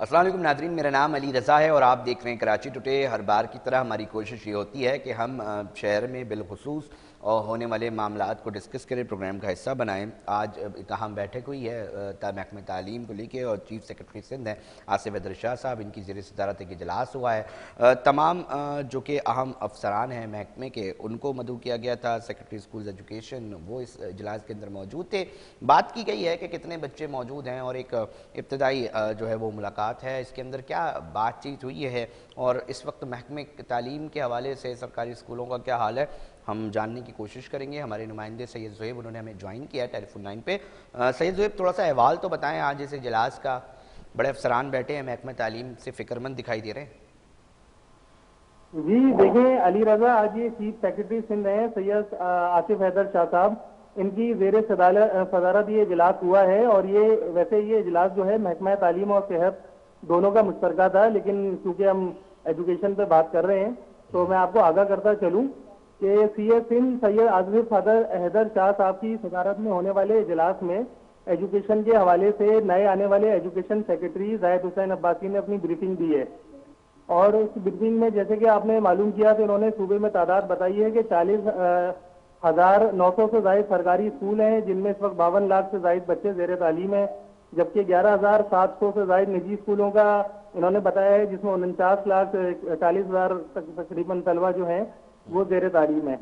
السلام علیکم ناظرین، میرا نام علی رضا ہے اور آپ دیکھ رہے ہیں کراچی ٹوڈے۔ ہر بار کی طرح ہماری کوشش یہ ہوتی ہے کہ ہم شہر میں بالخصوص ہونے والے معاملات کو ڈسکس کریں، پروگرام کا حصہ بنائیں۔ آج ایک اہم بیٹھک ہوئی ہے محکمہ تعلیم کو لے کے، اور چیف سیکرٹری سندھ ہیں آصف حیدر شاہ صاحب، ان کی زیر صدارت ایک اجلاس ہوا ہے۔ تمام جو کہ اہم افسران ہیں محکمے کے، ان کو مدعو کیا گیا تھا۔ سیکرٹری اسکولز ایجوکیشن وہ اس اجلاس کے اندر موجود تھے۔ بات کی گئی ہے کہ کتنے بچے موجود ہیں، اور ایک ابتدائی جو ہے وہ ملاقات ہے، اس کے اندر کیا بات چیت ہوئی ہے اور اس وقت محکمہ تعلیم کے حوالے سے سرکاری اسکولوں کا کیا حال ہے، ہم جاننے کی کوشش کریں گے۔ ہمارے نمائندے سید زہیب، انہوں نے ہمیں جوائن کیا ہے ٹیلی فون لائن پہ۔ سید زہیب، تھوڑا سا احوال تو بتائیں آج اس اجلاس کا۔ بڑے افسران بیٹھے ہیں، محکمہ تعلیم سے فکر مند دکھائی دے رہے ہیں۔ جی دیکھیں علی رضا، آج یہ چیف سیکرٹری سندھ ہیں سید آصف حیدر شاہ صاحب، ان کی زیر صدارت یہ اجلاس ہوا ہے۔ اور ویسے یہ اجلاس جو ہے محکمہ تعلیم اور صحت دونوں کا مشترکہ تھا، لیکن چونکہ ہم ایجوکیشن پہ بات کر رہے ہیں تو میں آپ کو آگاہ کرتا چلوں کہ سی ایس سندھ سید آصف حیدر شاہ صاحب کی صدارت میں ہونے والے اجلاس میں ایجوکیشن کے حوالے سے نئے آنے والے ایجوکیشن سیکرٹری زاہد حسین عباسی نے اپنی بریفنگ دی ہے۔ اور اس بریفنگ میں جیسے کہ آپ نے معلوم کیا تو انہوں نے صوبے میں تعداد بتائی ہے کہ 40,900 سے زائد سرکاری اسکول ہیں، جن میں اس وقت 52 لاکھ سے زائد بچے زیر تعلیم ہیں، جبکہ 11,700 سے زائد نجی اسکولوں کا انہوں نے بتایا ہے، جس میں 49,40,000 تک تقریباً طلبہ جو ہیں وہ زیر تعلیم ہیں۔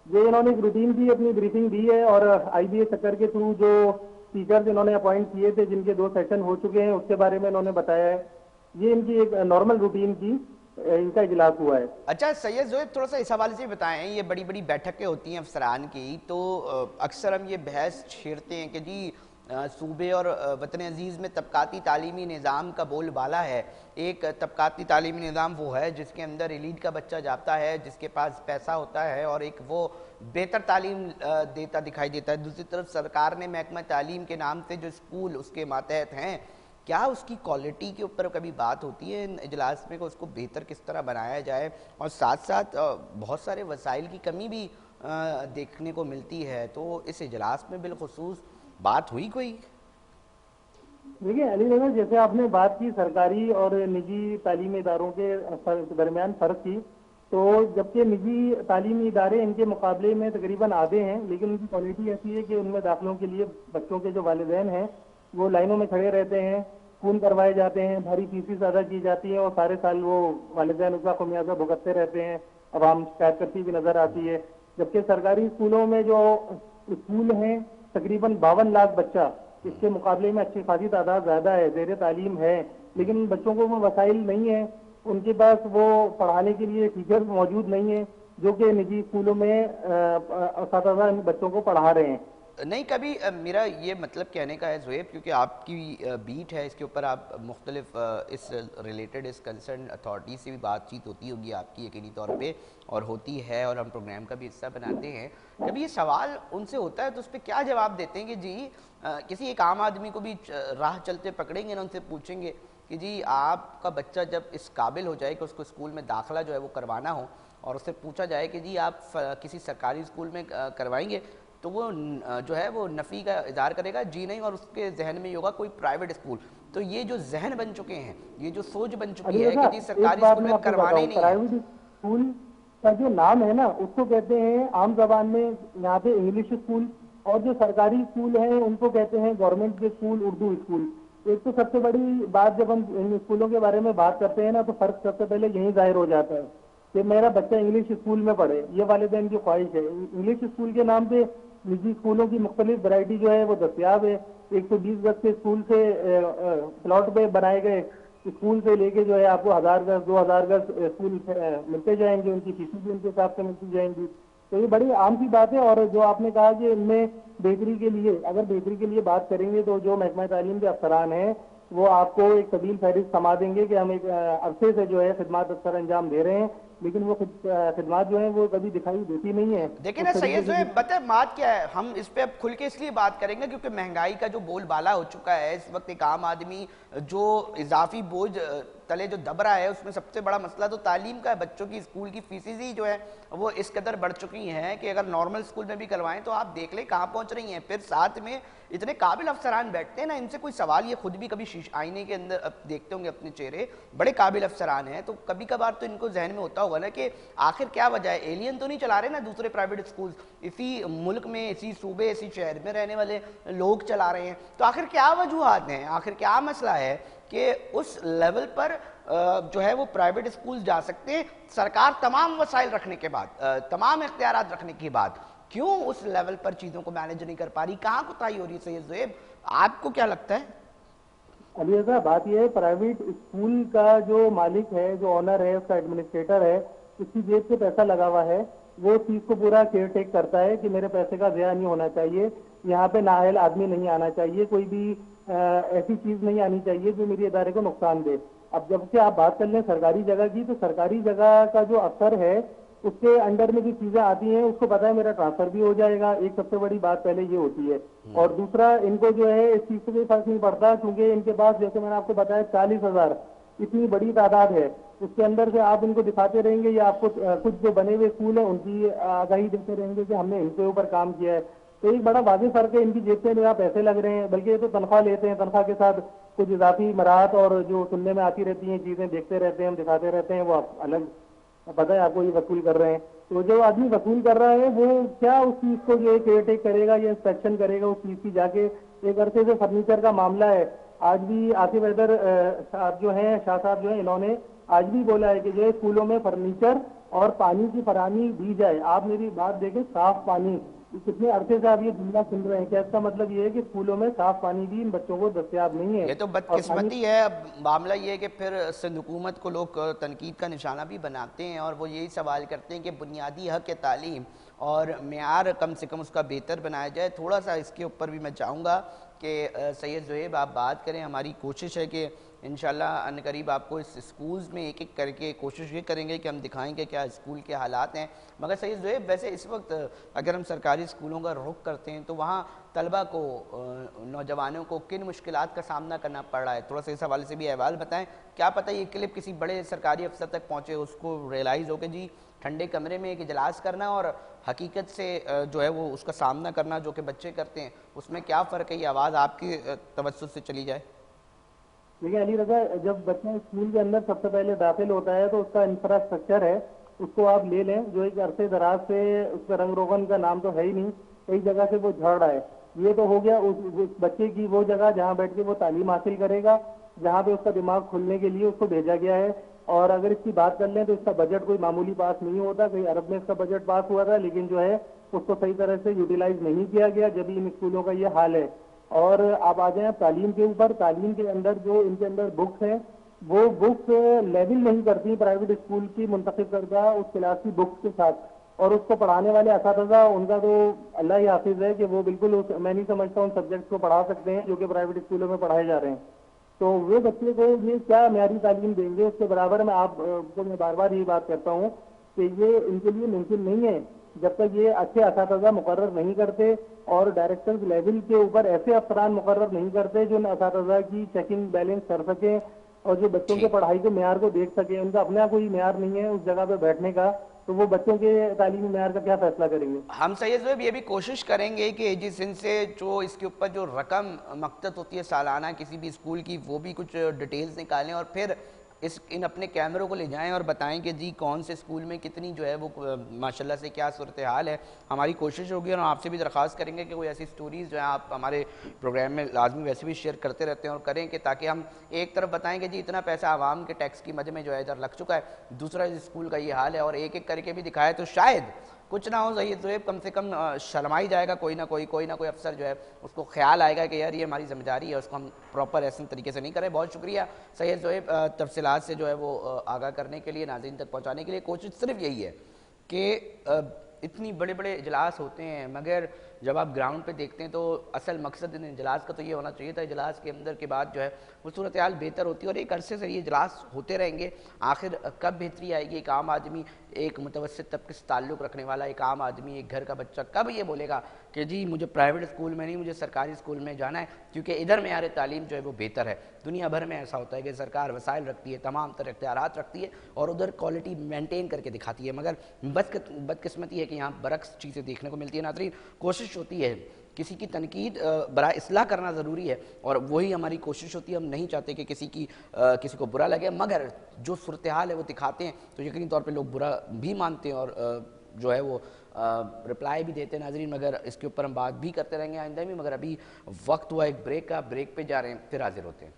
یہ انہوں نے ایک روٹین کی اپنی بریفنگ دی ہے، اور آئی بی اے چکر کے تھرو جو ٹیچرز انہوں نے اپوائنٹ کیے تھے، جن کے 2 سیشن ہو چکے ہیں، اس کے بارے میں انہوں نے بتایا ہے۔ یہ ان کی ایک نارمل روٹین کی ان کا اجلاس ہوا ہے۔ اچھا سید زہیب، تھوڑا سا اس حوالے سے بتائیں، یہ بڑی بڑی بیٹھکیں ہوتی ہیں افسران کی، تو اکثر ہم یہ بحث چھیڑتے ہیں کہ جی صوبے اور وطن عزیز میں طبقاتی تعلیمی نظام کا بول بالا ہے۔ ایک طبقاتی تعلیمی نظام وہ ہے جس کے اندر ایلیٹ کا بچہ جاتا ہے، جس کے پاس پیسہ ہوتا ہے، اور ایک وہ بہتر تعلیم دیتا دکھائی دیتا ہے۔ دوسری طرف سرکار نے محکمہ تعلیم کے نام سے جو اسکول اس کے ماتحت ہیں، کیا اس کی کوالٹی کے اوپر کبھی بات ہوتی ہے ان اجلاس میں کہ اس کو بہتر کس طرح بنایا جائے؟ اور ساتھ ساتھ بہت سارے وسائل کی کمی بھی دیکھنے کو ملتی ہے، تو اس اجلاس میں بالخصوص بات ہوئی کوئی؟ دیکھیے علی رضا، جیسے آپ نے بات کی سرکاری اور نجی تعلیمی اداروں کے درمیان فرق کی، تو جبکہ نجی تعلیمی ادارے ان کے مقابلے میں تقریباً آدھے ہیں، لیکن ان کی کوالٹی ایسی ہے کہ ان میں داخلوں کے لیے بچوں کے جو والدین ہیں وہ لائنوں میں کھڑے رہتے ہیں، خون کروائے جاتے ہیں، بھاری فیسیں ادا کی جاتی ہیں، اور سارے سال وہ والدین اس کا خمیازہ بھگتتے رہتے ہیں، عوام شکایت کرتی بھی نظر آتی ہے۔ جبکہ سرکاری اسکولوں میں جو اسکول ہیں تقریباً 52 لاکھ بچہ، اس کے مقابلے میں اچھی خاصی تعداد زیادہ ہے، زیر تعلیم ہے، لیکن بچوں کو وہ وسائل نہیں ہیں، ان کے پاس وہ پڑھانے کے لیے ٹیچر موجود نہیں ہیں جو کہ نجی اسکولوں میں اساتذہ بچوں کو پڑھا رہے ہیں۔ نہیں، کبھی میرا یہ مطلب کہنے کا ہے زہیب، کیونکہ آپ کی بیٹ ہے اس کے اوپر، آپ مختلف اس ریلیٹڈ اس کنسرن اتھارٹی سے بھی بات چیت ہوتی ہوگی آپ کی یقینی طور پہ، اور ہوتی ہے، اور ہم پروگرام کا بھی حصہ بناتے ہیں۔ کبھی یہ سوال ان سے ہوتا ہے تو اس پہ کیا جواب دیتے ہیں کہ جی کسی ایک عام آدمی کو بھی راہ چلتے پکڑیں گے نا، ان سے پوچھیں گے کہ جی آپ کا بچہ جب اس قابل ہو جائے کہ اس کو اسکول میں داخلہ جو ہے وہ کروانا ہو، اور اس سے پوچھا جائے کہ جی آپ کسی سرکاری اسکول میں کروائیں گے، تو وہ جو ہے وہ نفی کا اظہار کرے گا، جی نہیں، اور اس کے ذہن میں یہ ہوگا کوئی پرائیویٹ اسکول۔ تو یہ جو ذہن بن چکے ہیں، یہ جو سوچ بن چکی ہے کہ جی ایک سرکاری بات اسکول میں میں آپ کو کروانا ہی بتاؤں، نہیں ہے۔ پرائیویٹ اسکول کا جو نام ہے نا اس کو کہتے ہیں عام زبان میں یہاں پہ انگلش اسکول، اور جو سرکاری اسکول ہیں ان کو کہتے ہیں گورنمنٹ کے اسکول، اردو اسکول۔ ایک تو سب سے بڑی بات، جب ہم ان اسکولوں کے بارے میں بات کرتے ہیں نا تو فرق سب سے پہلے یہی ظاہر ہو جاتا ہے کہ میرا بچہ انگلش اسکول میں پڑھے، یہ والدین کی خواہش ہے۔ انگلش اسکول کے نام پہ نجی اسکولوں کی مختلف ورائٹی جو ہے وہ دستیاب ہے۔ 120 گز کے اسکول سے پلاٹ پہ بنائے گئے اسکول سے لے کے جو ہے آپ کو 1000 گز 2000 گز اسکول ملتے جائیں گے، ان کی فیسیں بھی ان کے حساب سے ملتی جائیں گی۔ تو یہ بڑی عام سی بات ہے۔ اور جو آپ نے کہا کہ ان میں بہتری کے لیے، اگر بہتری کے لیے بات کریں گے تو جو محکمہ تعلیم کے افسران ہیں وہ آپ کو ایک طویل فہرست سما دیں گے کہ ہم ایک عرصے سے جو ہے خدمات اکثر انجام دے رہے ہیں، لیکن وہ خدمات جو ہیں وہ کبھی دکھائی دیتی نہیں ہیں. دیکھیں نا سید زہیب، بتائیں بات کیا ہے، ہم اس پہ اب کھل کے اس لیے بات کریں گے کیونکہ مہنگائی کا جو بول بالا ہو چکا ہے اس وقت، ایک عام آدمی جو اضافی بوجھ تلے جو دب رہا ہے، اس میں سب سے بڑا مسئلہ تو تعلیم کا ہے. بچوں کی اسکول کی فیسز ہی جو ہے وہ اس قدر بڑھ چکی ہیں کہ اگر نارمل اسکول میں بھی کروائیں تو آپ دیکھ لیں کہاں پہنچ رہی ہیں. پھر ساتھ میں اتنے قابل افسران بیٹھتے ہیں نا، ان سے کوئی سوال، یہ خود بھی کبھی آئینے کے اندر دیکھتے ہوں گے اپنے چہرے، بڑے قابل افسران ہیں، تو کبھی کبھار تو ان کو ذہن میں ہوتا ہوگا نا کہ آخر کیا وجہ ہے. ایلین تو نہیں چلا رہے نا دوسرے پرائیویٹ اسکول، اسی ملک میں، اسی صوبے، اسی شہر میں رہنے والے لوگ چلا رہے ہیں. تو آخر کیا وجوہات ہیں، آخر کیا مسئلہ ہے کہ اس لیول پر جو ہے وہ پرائیویٹ اسکول جا سکتے ہیں سرکار تمام وسائل رکھنے کے بعد، تمام اختیارات رکھنے کے بعد، کیوں اس لیول پر چیزوں کو مینیج نہیں کر پا رہی؟ کہاں کوتاہی ہو رہی ہے سید زہیب، آپ کو کیا لگتا ہے؟ علی رضا، بات یہ ہے پرائیویٹ اسکول کا جو مالک ہے، جو آنر ہے، اس کا ایڈمنسٹریٹر ہے، اس کی جیب سے پیسہ لگا ہوا ہے، وہ اس چیز کو پورا کیئر ٹیک کرتا ہے کہ میرے پیسے کا ضیاع نہیں ہونا چاہیے، یہاں پہ نااہل آدمی نہیں آنا چاہیے، کوئی بھی ایسی چیز نہیں آنی چاہیے جو میری ادارے کو نقصان دے. اب جب سے آپ بات کر لیں سرکاری جگہ کی، تو سرکاری جگہ کا جو افسر ہے اس کے انڈر میں جو چیزیں آتی ہیں اس کو پتا ہے میرا ٹرانسفر بھی ہو جائے گا. ایک سب سے بڑی بات پہلے یہ ہوتی ہے. اور دوسرا، ان کو جو ہے اس چیز سے کوئی فرق نہیں پڑتا کیونکہ ان کے پاس، جیسے میں نے آپ کو بتایا، 40,000 اتنی بڑی تعداد ہے. اس کے اندر سے آپ ان کو دکھاتے رہیں گے یا آپ کو کچھ جو بنے ہوئے اسکول ہیں ان کی آگاہی دیتے رہیں گے کہ ہم نے ان کے اوپر کام کیا ہے. تو ایک بڑا واضح فرق ہے، ان کی جیب سے میرا پیسے لگ رہے ہیں، بلکہ یہ تو تنخواہ لیتے ہیں، تنخواہ کے ساتھ کچھ اضافی مراحت اور جو سننے میں آتی رہتی ہیں چیزیں دیکھتے رہتے ہیں، ہم دکھاتے رہتے ہیں، وہ الگ پتہ ہے آپ کو یہ وصول کر رہے ہیں. تو جو آدمی وصول کر رہا ہے وہ کیا اس چیز کو جو ہے کیئر ٹیک کرے گا یا انسپیکشن کرے گا اس چیز کی؟ جا کے ایک عرصے سے فرنیچر کا معاملہ ہے، آج بھی آصف حیدر صاحب جو ہیں، شاہ صاحب جو ہیں، انہوں نے آج بھی بولا ہے کہ جو ہے اسکولوں میں فرنیچر اور پانی کی فراہمی دی جائے. آپ میری بات دیکھیں، صاف پانی، کتنے عرصے سے آپ یہ جملہ سن رہے ہیں، کیا اس کا مطلب یہ ہے کہ اسکولوں میں صاف پانی بھی ان بچوں کو دستیاب نہیں ہے؟ یہ تو بدقسمتی ہے. اب معاملہ یہ ہے کہ پھر سندھ حکومت کو لوگ تنقید کا نشانہ بھی بناتے ہیں اور وہ یہی سوال کرتے ہیں کہ بنیادی حق تعلیم اور معیار کم سے کم اس کا بہتر بنایا جائے. تھوڑا سا اس کے اوپر بھی میں چاہوں گا کہ سید زہیب آپ بات کریں. ہماری کوشش ہے کہ انشاءاللہ ان قریب آپ کو اس اسکولز میں ایک ایک کر کے کوشش یہ کریں گے کہ ہم دکھائیں گے کیا اسکول کے حالات ہیں. مگر سید زہیب، ویسے اس وقت اگر ہم سرکاری اسکولوں کا رخ کرتے ہیں تو وہاں طلبہ کو، نوجوانوں کو کن مشکلات کا سامنا کرنا پڑ رہا ہے؟ تھوڑا سا اس حوالے سے بھی احوال بتائیں. کیا پتہ یہ کلپ کسی بڑے سرکاری افسر تک پہنچے، اس کو ریئلائز ہو کہ جی ٹھنڈے کمرے میں ایک اجلاس کرنا اور حقیقت سے جو ہے وہ اس کا سامنا کرنا جو کہ بچے کرتے ہیں، اس میں کیا فرق ہے؟ یہ آواز آپ کی توسط سے چلی جائے. دیکھیں علی رضا، جب بچہ اسکول کے اندر سب سے پہلے داخل ہوتا ہے تو اس کا انفراسٹرکچر ہے، اس کو آپ لے لیں، جو ایک عرصے دراز سے اس پہ رنگ روغن کا نام تو ہے ہی نہیں، کئی جگہ سے وہ جھڑ رہا ہے. یہ تو ہو گیا اس بچے کی وہ جگہ جہاں بیٹھ کے وہ تعلیم حاصل کرے گا، جہاں پہ اس کا دماغ کھلنے کے لیے اس کو بھیجا گیا ہے. اور اگر اس کی بات کر لیں تو اس کا بجٹ کوئی معمولی پاس نہیں ہوتا، کئی ارب میں اس کا بجٹ پاس ہوا تھا، لیکن جو ہے اس کو صحیح طرح سے یوٹیلائز نہیں کیا گیا، جبھی ان اسکولوں کا یہ حال ہے. اور آپ آ جائیں تعلیم کے اوپر، تعلیم کے اندر جو ان کے اندر بکس ہیں وہ بکس لیول نہیں کرتی پرائیویٹ اسکول کی منتخب کردہ اس کلاس کی بکس کے ساتھ. اور اس کو پڑھانے والے اساتذہ، ان کا تو اللہ ہی حافظ ہے کہ وہ بالکل میں نہیں سمجھتا ان سبجیکٹس کو پڑھا سکتے ہیں جو کہ پرائیویٹ اسکولوں میں پڑھائے جا رہے ہیں. تو وہ بچے کو یہ کیا معیاری تعلیم دیں گے؟ اس کے برابر میں آپ کو میں بار بار یہی بات کرتا ہوں کہ یہ ان کے لیے ممکن نہیں ہے جب تک یہ اچھے اساتذہ مقرر نہیں کرتے اور ڈائریکٹرز لیول کے اوپر ایسے افسران مقرر نہیں کرتے جو ان اساتذہ کی چیکنگ بیلنس کر سکیں اور جو بچوں کے پڑھائی کے معیار کو دیکھ سکیں. ان کا اپنا کوئی معیار نہیں ہے اس جگہ پہ بیٹھنے کا، تو وہ بچوں کے تعلیمی معیار کا کیا فیصلہ کریں گے؟ ہم سید زہیب یہ بھی کوشش کریں گے کہ جس ان سے جو اس کے اوپر جو رقم مقتت ہوتی ہے سالانہ کسی بھی اسکول کی، وہ بھی کچھ ڈیٹیلز نکالیں اور پھر ان اپنے کیمروں کو لے جائیں اور بتائیں کہ جی کون سے اسکول میں کتنی جو ہے وہ ماشاءاللہ سے کیا صورتحال ہے. ہماری کوشش ہوگی اور آپ سے بھی درخواست کریں گے کہ کوئی ایسی سٹوریز جو ہیں آپ ہمارے پروگرام میں لازمی ویسے بھی شیئر کرتے رہتے ہیں اور کریں کہ تاکہ ہم ایک طرف بتائیں کہ جی اتنا پیسہ عوام کے ٹیکس کی مد میں جو ہے ادھر لگ چکا ہے، دوسرا اس اسکول کا یہ حال ہے، اور ایک ایک کر کے بھی دکھائے تو شاید کچھ نہ ہو سید زہیب، کم سے کم شرمائی جائے گا کوئی نہ کوئی افسر جو ہے اس کو خیال آئے گا کہ یار یہ ہماری ذمہ داری ہے، اس کو ہم پراپر ایسے طریقے سے نہیں کریں. بہت شکریہ سید زہیب تفصیلات سے جو ہے وہ آگاہ کرنے کے لیے، ناظرین تک پہنچانے کے لیے. کوشش صرف یہی ہے کہ اتنی بڑے بڑے اجلاس ہوتے ہیں مگر جب آپ گراؤنڈ پہ دیکھتے ہیں تو اصل مقصد ان اجلاس کا تو یہ ہونا چاہیے تھا، اجلاس کے اندر کے بعد جو ہے وہ صورتحال بہتر ہوتی ہے، اور ایک عرصے سے یہ اجلاس ہوتے رہیں گے، آخر کب بہتری آئے گی؟ ایک عام آدمی، ایک متوسط طبقے سے تعلق رکھنے والا ایک عام آدمی، ایک گھر کا بچہ کب یہ بولے گا کہ جی مجھے پرائیویٹ اسکول میں نہیں، مجھے سرکاری اسکول میں جانا ہے کیونکہ ادھر معیار تعلیم جو ہے وہ بہتر ہے؟ دنیا بھر میں ایسا ہوتا ہے کہ سرکار وسائل رکھتی ہے، تمام تر اختیارات رکھتی ہے اور ادھر کوالٹی مینٹین کر کے دکھاتی ہے، مگر بدقسمتی ہے کہ یہاں برعکس چیزیں دیکھنے کو ملتی ہے۔ ناظرین، کوشش ہوتی ہے، کسی کی تنقید برائے اصلاح کرنا ضروری ہے اور وہی ہماری کوشش ہوتی ہے، ہم نہیں چاہتے کہ کسی کو برا لگے، مگر جو صورتحال ہے وہ دکھاتے ہیں تو یقینی طور پہ لوگ برا بھی مانتے ہیں اور جو ہے وہ رپلائی بھی دیتے ہیں۔ ناظرین، مگر اس کے اوپر ہم بات بھی کرتے رہیں گے آئندہ بھی، مگر ابھی وقت ہوا ایک بریک کا، بریک پہ جا رہے ہیں، پھر حاضر ہوتے ہیں۔